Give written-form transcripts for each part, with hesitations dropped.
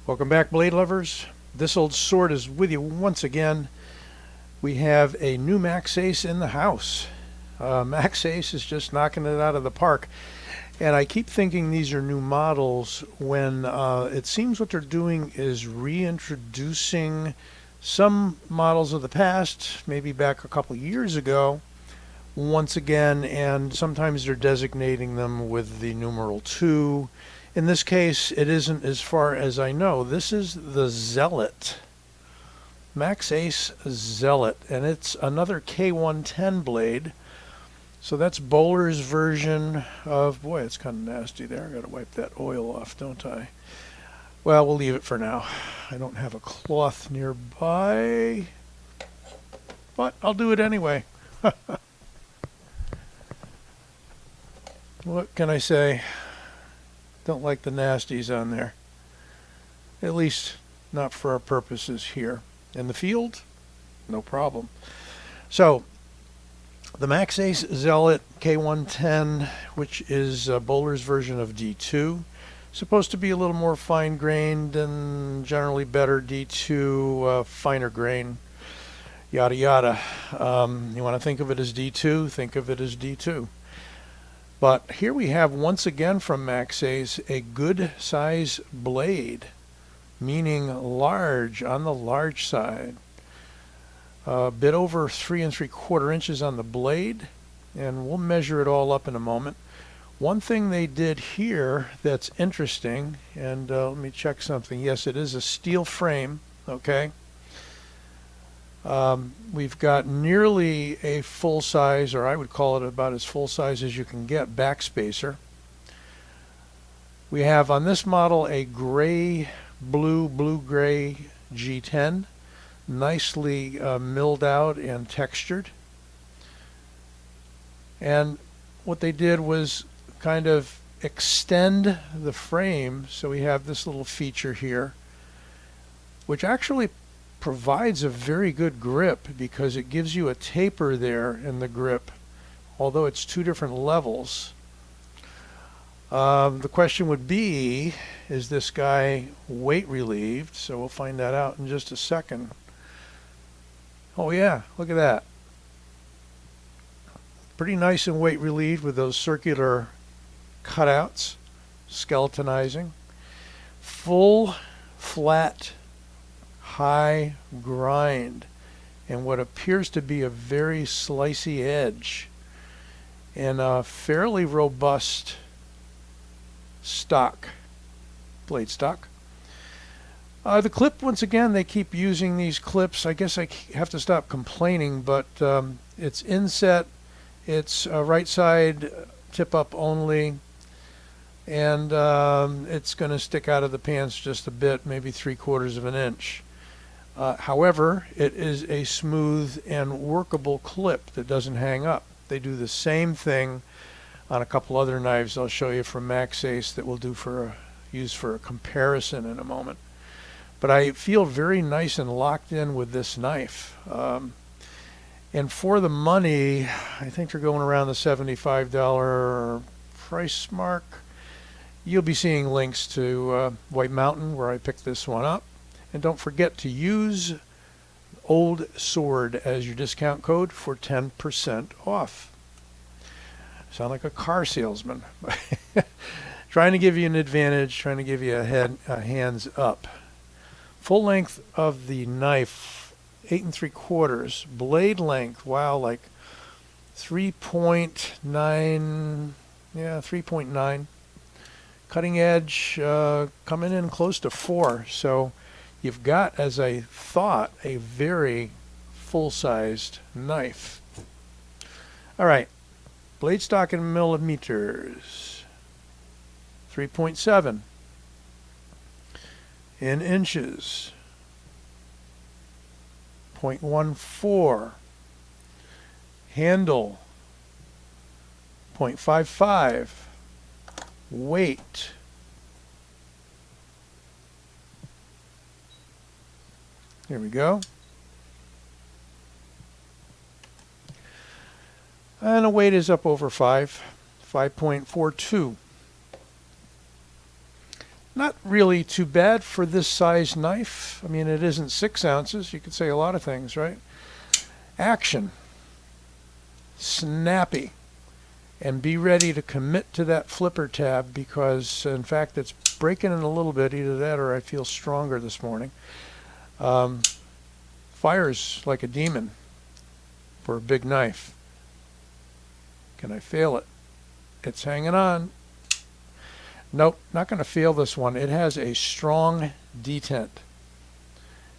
Welcome back, blade lovers. This old sword is with you once again. We have a new Maxace in the house. Maxace is just knocking it out of the park. And I keep thinking these are new models when it seems what they're doing is reintroducing some models of the past, maybe back a couple years ago, once again, and sometimes they're designating them with the numeral 2. In this case, it isn't, as far as I know. This is the Zealot. Maxace Zealot, and it's another K110 blade. So that's Bowler's version of, boy, it's kind of nasty there. I got to wipe that oil off, don't I? Well, we'll leave it for now. I don't have a cloth nearby, but I'll do it anyway. What can I say? Don't like the nasties on there. At least not for our purposes here. In the field, no problem. So, the Maxace Zealot K110, which is Bowler's version of D2, supposed to be a little more fine-grained and generally better D2, finer grain, yada yada. You want to think of it as D2? Think of it as D2. But here we have, once again from Maxace, a good size blade, meaning large, on the large side. A bit over 3 3/4 inches on the blade, and we'll measure it all up in a moment. One thing they did here that's interesting, and let me check something. Yes, it is a steel frame, okay? We've got nearly a full size, or I would call it about as full size as you can get, backspacer. We have on this model a gray, blue-gray G10, nicely milled out and textured. And what they did was kind of extend the frame, so we have this little feature here, which actually provides a very good grip because it gives you a taper there in the grip, although it's two different levels. The question would be, is this guy weight relieved? So we'll find that out in just a second. Oh yeah, look at that. Pretty nice and weight relieved with those circular cutouts, skeletonizing. Full, flat, high grind, and what appears to be a very slicey edge, and a fairly robust stock, blade stock. The clip, once again, they keep using these clips. I guess I have to stop complaining, but it's inset, it's right side tip up only, and it's going to stick out of the pants just a bit, maybe 3/4 of an inch. However, it is a smooth and workable clip that doesn't hang up. They do the same thing on a couple other knives I'll show you from Maxace that we'll do use for a comparison in a moment. But I feel very nice and locked in with this knife. And for the money, I think they're going around the $75 price mark. You'll be seeing links to White Mountain, where I picked this one up. And don't forget to use Old Sword as your discount code for 10% off. Sound like a car salesman. Trying to give you an advantage, trying to give you a hands up. Full length of the knife, 8 3/4. Blade length, wow, like 3.9, yeah, 3.9. Cutting edge coming in close to 4. So you've got, as I thought, a very full-sized knife. All right, blade stock in millimeters, 3.7. In inches, 0.14. Handle, 0.55. Weight, here we go. And the weight is up over 5.42. Not really too bad for this size knife. I mean, it isn't 6 ounces. You could say a lot of things, right? Action. Snappy. And be ready to commit to that flipper tab because, in fact, it's breaking in a little bit. Either that or I feel stronger this morning. Fires like a demon for a big knife. Can I fail it? It's hanging on. Nope, not going to fail this one. It has a strong detent.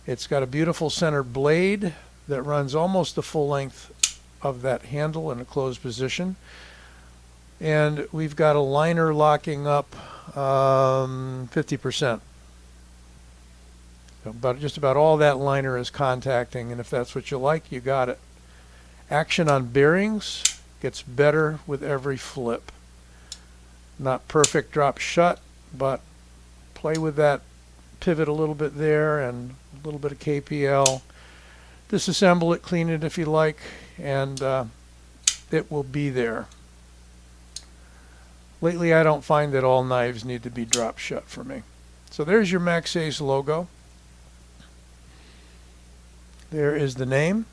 It's got a beautiful center blade that runs almost the full length of that handle in a closed position. And we've got a liner locking up 50%. But just about all that liner is contacting, and if that's what you like, you got it. Action on bearings gets better with every flip. Not perfect drop shut, but play with that pivot a little bit there and a little bit of KPL. Disassemble it, clean it if you like, and it will be there. Lately, I don't find that all knives need to be drop shut for me. So there's your Maxace logo. There is the name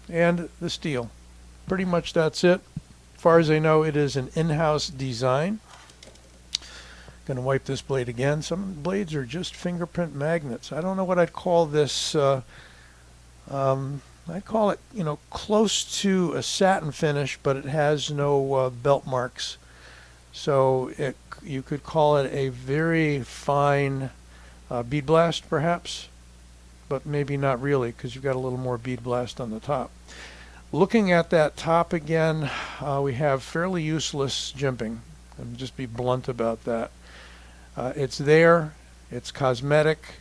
and the steel. Pretty much that's it. As far as I know, it is an in-house design. Going to wipe this blade again. Some blades are just fingerprint magnets. I don't know what I'd call this. I'd call it, close to a satin finish, but it has no belt marks. So you could call it a very fine bead blast, perhaps, but maybe not really because you've got a little more bead blast on the top. Looking at that top again, we have fairly useless jimping. I'll just be blunt about that. It's there, it's cosmetic.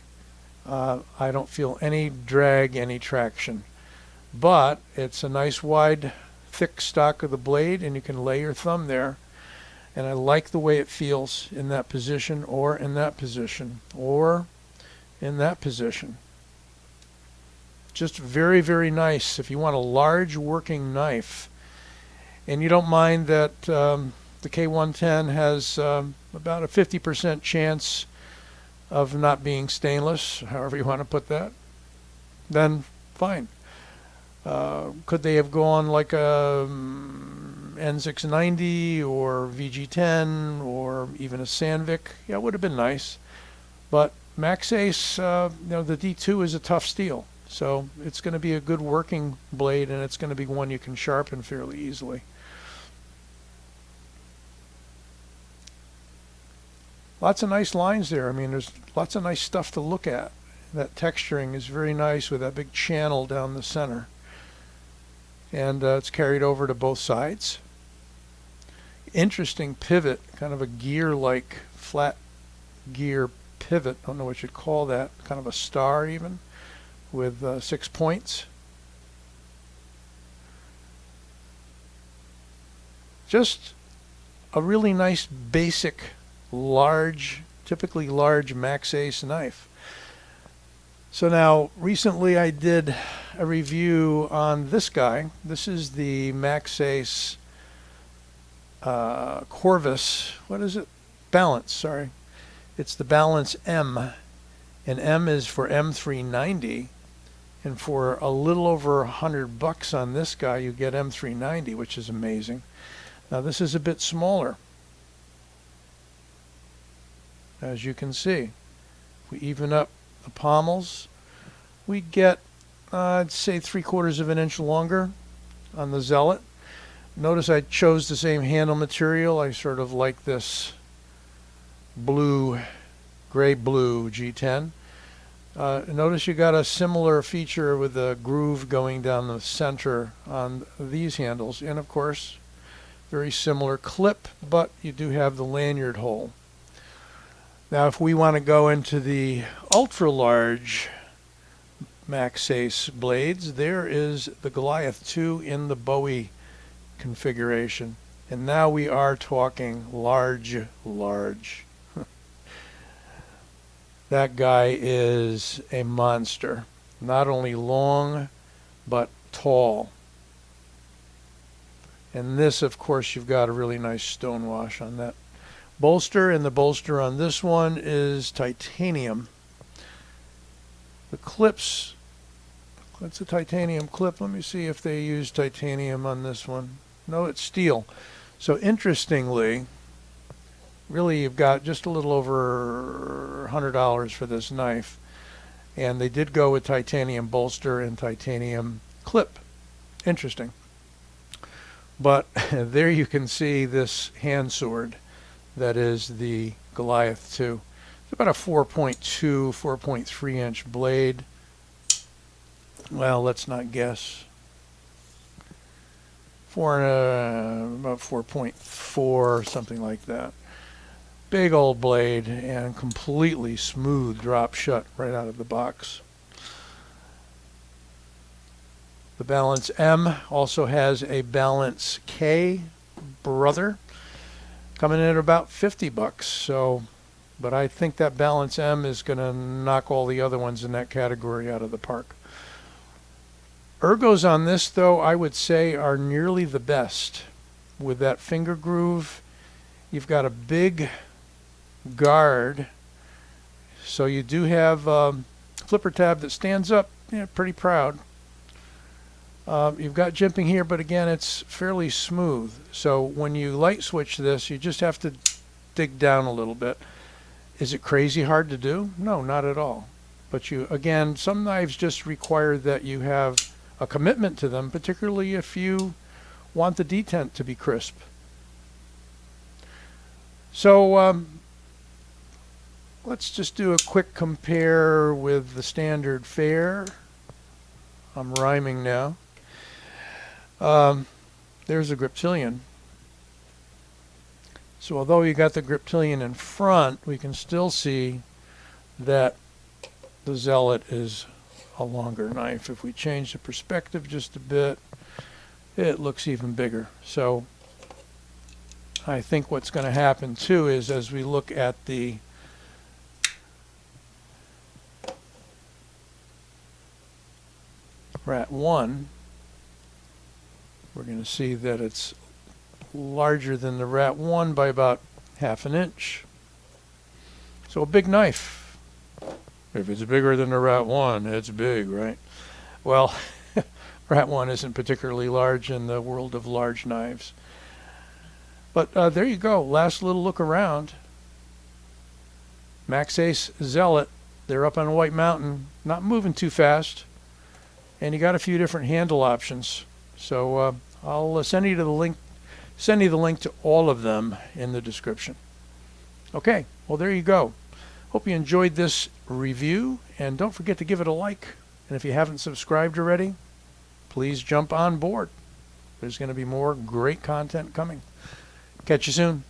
I don't feel any drag, any traction. But it's a nice wide, thick stock of the blade, and you can lay your thumb there. And I like the way it feels in that position, or in that position, or in that position. Just very, very nice if you want a large working knife. And you don't mind that the K110 has about a 50% chance of not being stainless, however you want to put that, then fine. Could they have gone like a N690 or VG10 or even a Sandvik? Yeah, it would have been nice. But Maxace, the D2 is a tough steel. So it's going to be a good working blade, and it's going to be one you can sharpen fairly easily. Lots of nice lines there. I mean, there's lots of nice stuff to look at. That texturing is very nice with that big channel down the center. And it's carried over to both sides. Interesting pivot, kind of a gear-like flat gear pivot. I don't know what you'd call that. Kind of a star even, with 6 points. Just a really nice basic typically large Maxace knife. So now recently I did a review on this guy. This is the Maxace Corvus, what is it? Balance, sorry. It's the Balance M, and M is for M390, and for a little over $100 on this guy you get M390, which is amazing. Now this is a bit smaller, as you can see. If we even up the pommels, we get I'd say 3/4 of an inch longer on the Zealot. Notice I chose the same handle material. I sort of like this gray blue G10. Notice you got a similar feature with the groove going down the center on these handles, and of course very similar clip, but you do have the lanyard hole. Now if we want to go into the ultra large Maxace blades, there is the Goliath 2 in the Bowie configuration, and now we are talking large. That guy is a monster, not only long but tall. And this, of course, you've got a really nice stonewash on that bolster, and the bolster on this one is titanium. The clips, that's a titanium clip. Let me see if they use titanium on this one. No, it's steel. So interestingly, really you've got just a little over $100 for this knife. And they did go with titanium bolster and titanium clip. Interesting. But there you can see this hand sword that is the Goliath 2. It's about a 4.2, 4.3 inch blade. Well, let's not guess. About 4.4, something like that. Big old blade and completely smooth, drop shut right out of the box. The Balance M also has a Balance K brother coming in at about $50. So, but I think that Balance M is going to knock all the other ones in that category out of the park. Ergos on this, though, I would say are nearly the best. With that finger groove, you've got a big guard, so you do have a flipper tab that stands up, pretty proud. You've got jimping here, but again, it's fairly smooth. So when you light switch this, you just have to dig down a little bit. Is it crazy hard to do? No, not at all. But again, some knives just require that you have a commitment to them, particularly if you want the detent to be crisp. So let's just do a quick compare with the standard fare. I'm rhyming now. There's a Griptilian. So although you got the Griptilian in front, we can still see that the Zealot is a longer knife. If we change the perspective just a bit, it looks even bigger. So I think what's going to happen too is, as we look at the Rat 1, we're going to see that it's larger than the Rat 1 by about ½ inch. So a big knife. If it's bigger than the Rat 1, it's big, right? Well, Rat 1 isn't particularly large in the world of large knives. But there you go. Last little look around. Maxace Zealot. They're up on White Mountain, not moving too fast. And you got a few different handle options. So I'll send you the link to all of them in the description. Okay, well there you go. Hope you enjoyed this review, and don't forget to give it a like. And if you haven't subscribed already, please jump on board. There's going to be more great content coming. Catch you soon.